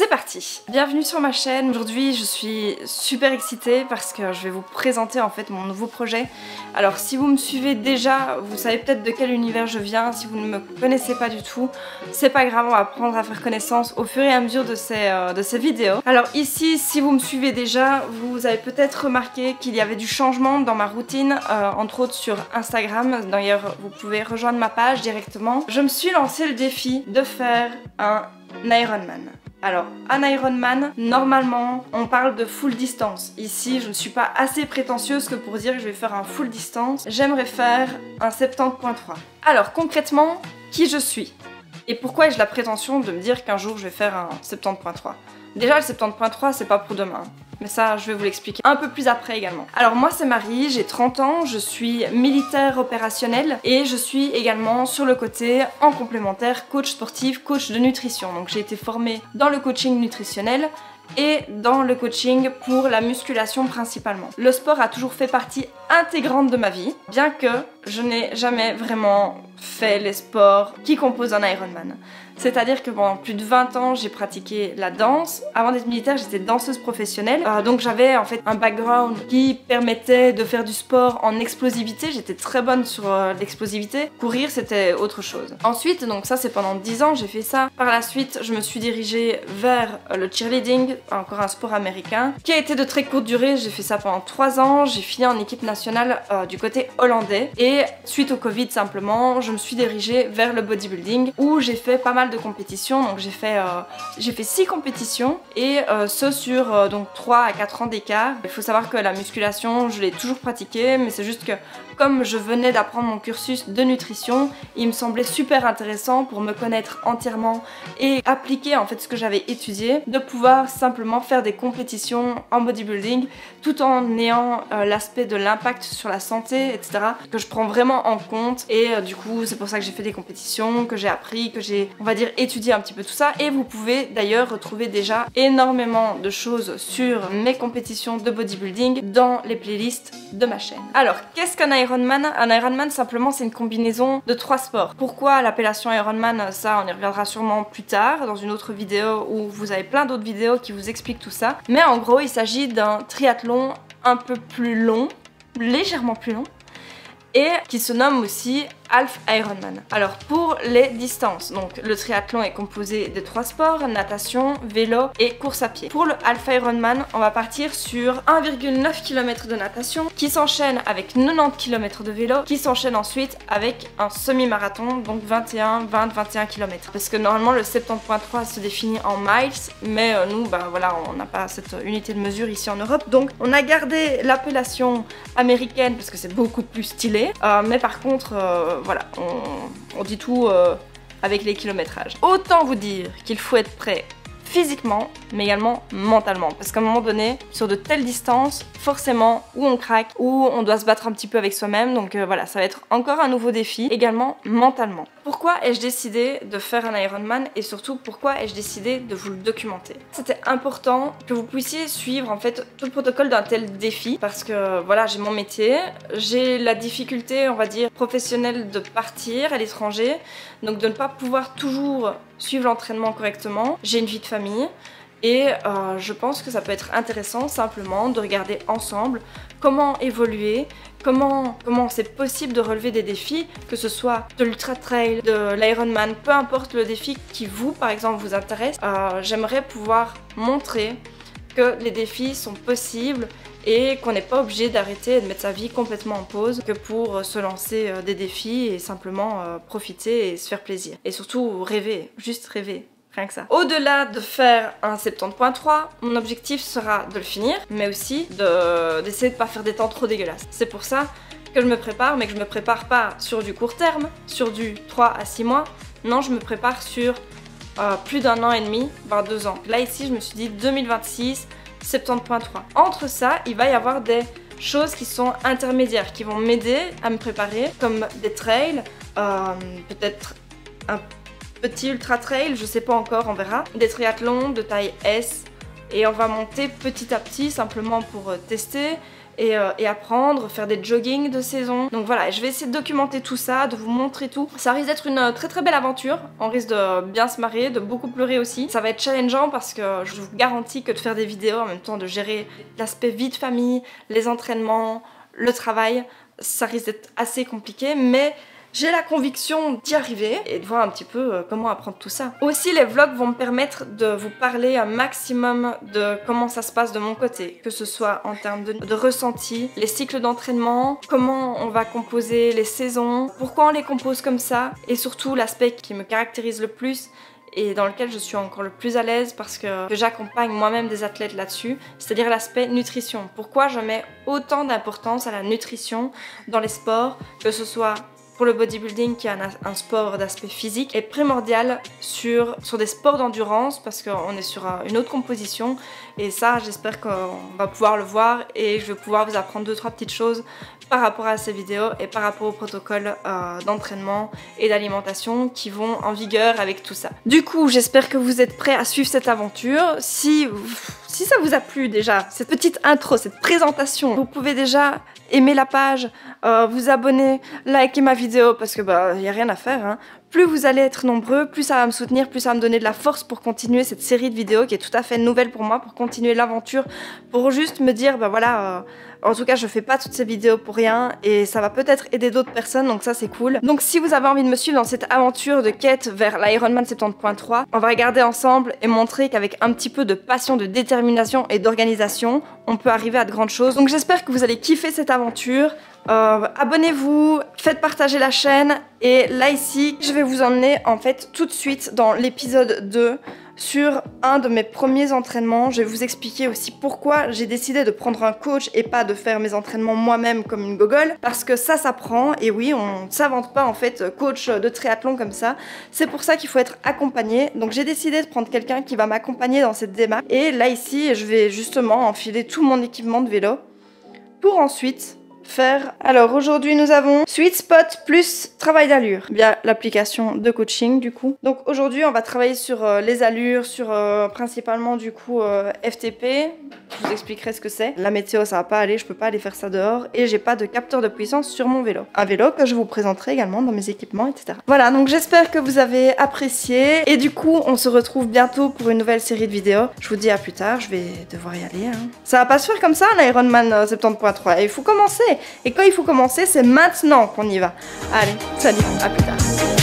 C'est parti! Bienvenue sur ma chaîne. Aujourd'hui je suis super excitée parce que je vais vous présenter en fait mon nouveau projet. Alors si vous me suivez déjà, vous savez peut-être de quel univers je viens. Si vous ne me connaissez pas du tout, c'est pas grave, on va apprendre à faire connaissance au fur et à mesure de ces vidéos. Alors ici, si vous me suivez déjà, vous avez peut-être remarqué qu'il y avait du changement dans ma routine, entre autres sur Instagram. D'ailleurs vous pouvez rejoindre ma page directement. Je me suis lancé le défi de faire un Ironman. Alors, un Ironman, normalement, on parle de full distance. Ici, je ne suis pas assez prétentieuse que pour dire que je vais faire un full distance. J'aimerais faire un 70.3. Alors, concrètement, qui je suis? Et pourquoi ai-je la prétention de me dire qu'un jour je vais faire un 70.3? Déjà, le 70.3, c'est pas pour demain. Mais ça, je vais vous l'expliquer un peu plus après également. Alors moi, c'est Marie, j'ai 30 ans, je suis militaire opérationnel et je suis également sur le côté, en complémentaire, coach sportif, coach de nutrition. Donc j'ai été formée dans le coaching nutritionnel et dans le coaching pour la musculation principalement. Le sport a toujours fait partie intégrante de ma vie, bien que je n'ai jamais vraiment fait les sports qui composent un Ironman. C'est-à-dire que pendant plus de 20 ans, j'ai pratiqué la danse. Avant d'être militaire, j'étais danseuse professionnelle. Donc j'avais en fait un background qui permettait de faire du sport en explosivité. J'étais très bonne sur l'explosivité. Courir, c'était autre chose. Ensuite, donc ça c'est pendant 10 ans, j'ai fait ça. Par la suite, je me suis dirigée vers le cheerleading, encore un sport américain, qui a été de très courte durée. J'ai fait ça pendant 3 ans. J'ai fini en équipe nationale du côté hollandais. Et suite au Covid simplement, je me suis dirigée vers le bodybuilding, où j'ai fait pas mal de compétitions. Donc j'ai fait 6 compétitions et ce sur donc 3 à 4 ans d'écart. Il faut savoir que la musculation, je l'ai toujours pratiquée, mais c'est juste que comme je venais d'apprendre mon cursus de nutrition, il me semblait super intéressant pour me connaître entièrement et appliquer en fait ce que j'avais étudié, de pouvoir simplement faire des compétitions en bodybuilding tout en ayant l'aspect de l'impact sur la santé, etc. que je prends vraiment en compte. Et du coup c'est pour ça que j'ai fait des compétitions, que j'ai appris, que j'ai, on va dire, étudier un petit peu tout ça. Et vous pouvez d'ailleurs retrouver déjà énormément de choses sur mes compétitions de bodybuilding dans les playlists de ma chaîne. Alors qu'est-ce qu'un Ironman? Un Ironman simplement c'est une combinaison de 3 sports. Pourquoi l'appellation Ironman? Ça on y reviendra sûrement plus tard dans une autre vidéo où vous avez plein d'autres vidéos qui vous expliquent tout ça. Mais en gros il s'agit d'un triathlon un peu plus long, légèrement plus long, et qui se nomme aussi Half Ironman. Alors pour les distances, donc le triathlon est composé de 3 sports, natation, vélo et course à pied. Pour le Half Ironman, on va partir sur 1,9 km de natation qui s'enchaîne avec 90 km de vélo, qui s'enchaîne ensuite avec un semi-marathon, donc 21 km. Parce que normalement le 70.3 se définit en miles, mais nous bah voilà, on n'a pas cette unité de mesure ici en Europe, donc on a gardé l'appellation américaine parce que c'est beaucoup plus stylé, mais par contre voilà, on dit tout avec les kilométrages. Autant vous dire qu'il faut être prêt physiquement, mais également mentalement. Parce qu'à un moment donné, sur de telles distances, forcément, où on craque, où on doit se battre un petit peu avec soi-même. Donc voilà, ça va être encore un nouveau défi, également mentalement. Pourquoi ai-je décidé de faire un Ironman et surtout pourquoi ai-je décidé de vous le documenter? C'était important que vous puissiez suivre en fait tout le protocole d'un tel défi parce que voilà, j'ai mon métier, j'ai la difficulté, on va dire, professionnelle de partir à l'étranger, donc de ne pas pouvoir toujours suivre l'entraînement correctement. J'ai une vie de famille et je pense que ça peut être intéressant simplement de regarder ensemble comment évoluer, comment c'est possible de relever des défis, que ce soit de l'ultra trail, de l'Ironman, peu importe le défi qui vous par exemple vous intéresse. J'aimerais pouvoir montrer que les défis sont possibles et qu'on n'est pas obligé d'arrêter et de mettre sa vie complètement en pause que pour se lancer des défis et simplement profiter et se faire plaisir. Et surtout rêver, juste rêver. Rien que ça. Au-delà de faire un 70.3, mon objectif sera de le finir, mais aussi d'essayer de ne pas faire des temps trop dégueulasses. C'est pour ça que je me prépare, mais que je me prépare pas sur du court terme, sur du 3 à 6 mois. Non, je me prépare sur plus d'1 an et demi, voire 2 ans. Là ici, je me suis dit 2026, 70.3. Entre ça, il va y avoir des choses qui sont intermédiaires, qui vont m'aider à me préparer, comme des trails, peut-être un petit ultra trail, je sais pas encore, on verra. Des triathlons de taille S et on va monter petit à petit simplement pour tester et apprendre, faire des joggings de saison. Donc voilà, je vais essayer de documenter tout ça, de vous montrer tout. Ça risque d'être une très très belle aventure, on risque de bien se marrer, de beaucoup pleurer aussi. Ça va être challengeant parce que je vous garantis que de faire des vidéos en même temps, de gérer l'aspect vie de famille, les entraînements, le travail, ça risque d'être assez compliqué, mais j'ai la conviction d'y arriver et de voir un petit peu comment apprendre tout ça. Aussi, les vlogs vont me permettre de vous parler un maximum de comment ça se passe de mon côté, que ce soit en termes de ressenti, les cycles d'entraînement, comment on va composer les saisons, pourquoi on les compose comme ça, et surtout l'aspect qui me caractérise le plus et dans lequel je suis encore le plus à l'aise parce que j'accompagne moi-même des athlètes là-dessus, c'est-à-dire l'aspect nutrition. Pourquoi je mets autant d'importance à la nutrition dans les sports, que ce soit pour le bodybuilding qui est un sport d'aspect physique, est primordial sur des sports d'endurance parce qu'on est sur une autre composition et ça j'espère qu'on va pouvoir le voir et je vais pouvoir vous apprendre 2-3 petites choses par rapport à ces vidéos et par rapport au protocole d'entraînement et d'alimentation qui vont en vigueur avec tout ça. Du coup j'espère que vous êtes prêts à suivre cette aventure. Si ça vous a plu déjà, cette petite intro, cette présentation, vous pouvez déjà aimer la page, vous abonner, liker ma vidéo parce que y a rien à faire hein. Plus vous allez être nombreux, plus ça va me soutenir, plus ça va me donner de la force pour continuer cette série de vidéos qui est tout à fait nouvelle pour moi, pour continuer l'aventure, pour juste me dire voilà, en tout cas je fais pas toutes ces vidéos pour rien et ça va peut-être aider d'autres personnes, donc ça c'est cool. Donc si vous avez envie de me suivre dans cette aventure de quête vers l'Ironman 70.3, on va regarder ensemble et montrer qu'avec un petit peu de passion, de détermination et d'organisation, on peut arriver à de grandes choses. Donc j'espère que vous allez kiffer cette aventure. Abonnez-vous, faites partager la chaîne et là ici je vais vous emmener en fait tout de suite dans l'épisode 2 sur un de mes premiers entraînements. Je vais vous expliquer aussi pourquoi j'ai décidé de prendre un coach et pas de faire mes entraînements moi-même comme une gogole, parce que ça s'apprend et oui on ne s'invente pas en fait coach de triathlon comme ça, c'est pour ça qu'il faut être accompagné. Donc j'ai décidé de prendre quelqu'un qui va m'accompagner dans cette démarche et là ici je vais justement enfiler tout mon équipement de vélo pour ensuite faire. Alors aujourd'hui nous avons Sweet Spot plus travail d'allure via l'application de coaching du coup. Donc aujourd'hui on va travailler sur les allures, sur principalement du coup FTP. Je vous expliquerai ce que c'est. La météo ça va pas aller, je peux pas aller faire ça dehors et j'ai pas de capteur de puissance sur mon vélo. Un vélo que je vous présenterai également dans mes équipements etc. Voilà donc j'espère que vous avez apprécié et du coup on se retrouve bientôt pour une nouvelle série de vidéos. Je vous dis à plus tard, je vais devoir y aller hein. Ça va pas se faire comme ça l'Ironman 70.3, il faut commencer. Et quand il faut commencer, c'est maintenant qu'on y va. Allez, salut, à plus tard.